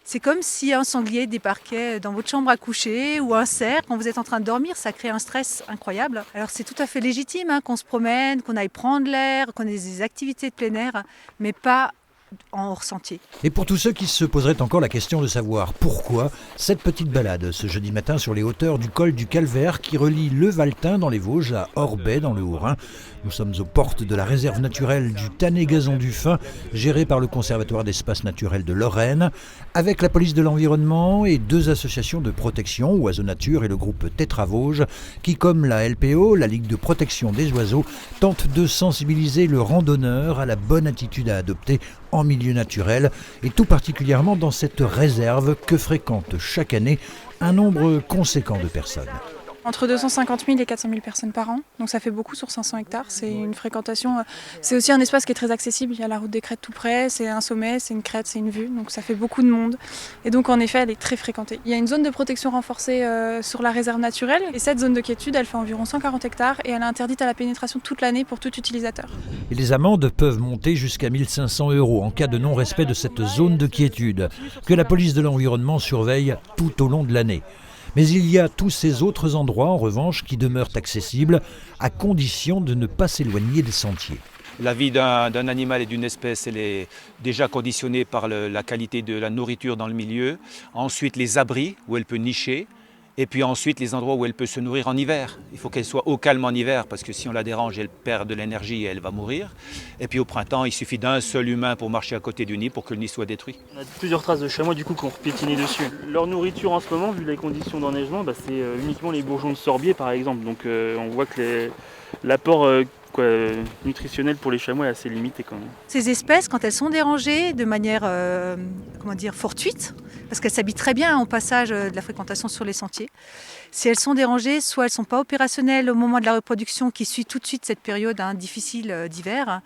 C'est comme si un sanglier débarquait dans votre chambre à coucher ou un cerf quand vous êtes en train de dormir, ça crée un stress incroyable. Alors c'est tout à fait légitime qu'on se promène, qu'on aille prendre l'air, qu'on ait des activités de plein air, mais pas en hors-sentier. Et pour tous ceux qui se poseraient encore la question de savoir pourquoi cette petite balade ce jeudi matin sur les hauteurs du col du Calvaire qui relie le Valtin dans les Vosges à Orbey dans le Haut-Rhin. Nous sommes aux portes de la réserve naturelle du Tannet-Gazon du Fin, gérée par le Conservatoire d'espaces naturels de Lorraine, avec la police de l'environnement et 2 associations de protection, Oiseaux Nature et le groupe Tétra Vosges, qui, comme la LPO, la Ligue de protection des oiseaux, tentent de sensibiliser le randonneur à la bonne attitude à adopter en milieu naturel, et tout particulièrement dans cette réserve que fréquentent chaque année un nombre conséquent de personnes. Entre 250 000 et 400 000 personnes par an, donc ça fait beaucoup sur 500 hectares. C'est une fréquentation, c'est aussi un espace qui est très accessible. Il y a la route des Crêtes tout près, c'est un sommet, c'est une crête, c'est une vue, donc ça fait beaucoup de monde. Et donc en effet, elle est très fréquentée. Il y a une zone de protection renforcée sur la réserve naturelle, et cette zone de quiétude, elle fait environ 140 hectares et elle est interdite à la pénétration toute l'année pour tout utilisateur. Et les amendes peuvent monter jusqu'à 1 500 € en cas de non-respect de cette zone de quiétude, que la police de l'environnement surveille tout au long de l'année. Mais il y a tous ces autres endroits, en revanche, qui demeurent accessibles, à condition de ne pas s'éloigner des sentiers. La vie d'un animal et d'une espèce, elle est déjà conditionnée par la qualité de la nourriture dans le milieu. Ensuite, les abris où elle peut nicher. Et puis ensuite, les endroits où elle peut se nourrir en hiver. Il faut qu'elle soit au calme en hiver, parce que si on la dérange, elle perd de l'énergie et elle va mourir. Et puis au printemps, il suffit d'un seul humain pour marcher à côté du nid pour que le nid soit détruit. On a plusieurs traces de chamois du coup qui ont piétiné dessus. Leur nourriture en ce moment, vu les conditions d'enneigement, c'est uniquement les bourgeons de sorbier par exemple. Donc on voit que l'apport nutritionnel pour les chamois est assez limité quand même. Ces espèces, quand elles sont dérangées de manière fortuite, parce qu'elles s'habillent très bien au passage de la fréquentation sur les sentiers, si elles sont dérangées, soit elles ne sont pas opérationnelles au moment de la reproduction qui suit tout de suite cette période difficile d'hiver,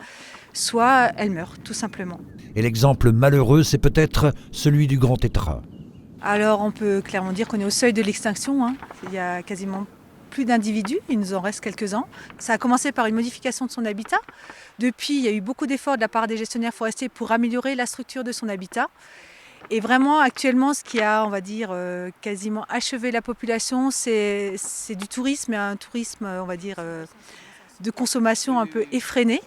soit elles meurent tout simplement. Et l'exemple malheureux, c'est peut-être celui du grand tétras. Alors on peut clairement dire qu'on est au seuil de l'extinction. Il y a quasiment plus d'individus, il nous en reste quelques-uns. Ça a commencé par une modification de son habitat. Depuis, il y a eu beaucoup d'efforts de la part des gestionnaires forestiers pour améliorer la structure de son habitat. Et vraiment, actuellement, ce qui a, on va dire, quasiment achevé la population, c'est du tourisme, et un tourisme, on va dire, de consommation un peu effréné.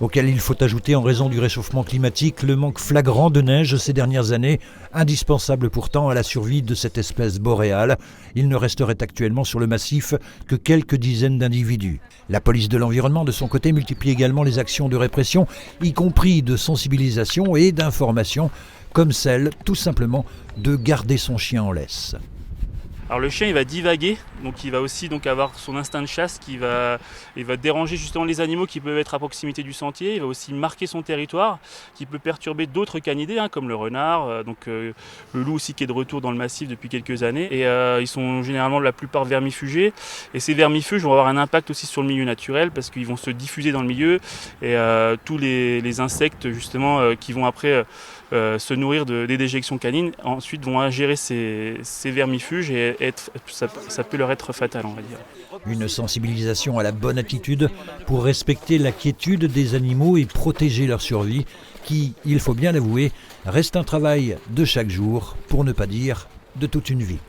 Auquel il faut ajouter, en raison du réchauffement climatique, le manque flagrant de neige ces dernières années, indispensable pourtant à la survie de cette espèce boréale. Il ne resterait actuellement sur le massif que quelques dizaines d'individus. La police de l'environnement, de son côté, multiplie également les actions de répression, y compris de sensibilisation et d'information, comme celle, tout simplement, de garder son chien en laisse. Alors le chien il va divaguer, donc il va aussi avoir son instinct de chasse il va déranger justement les animaux qui peuvent être à proximité du sentier, il va aussi marquer son territoire, qui peut perturber d'autres canidés comme le renard, le loup aussi qui est de retour dans le massif depuis quelques années. Et ils sont généralement la plupart vermifugés, et ces vermifuges vont avoir un impact aussi sur le milieu naturel parce qu'ils vont se diffuser dans le milieu, et tous les insectes justement qui vont après se nourrir des déjections canines, ensuite vont ingérer ces vermifuges et ça peut leur être fatal, on va dire. Une sensibilisation à la bonne attitude pour respecter la quiétude des animaux et protéger leur survie, qui, il faut bien l'avouer, reste un travail de chaque jour, pour ne pas dire de toute une vie.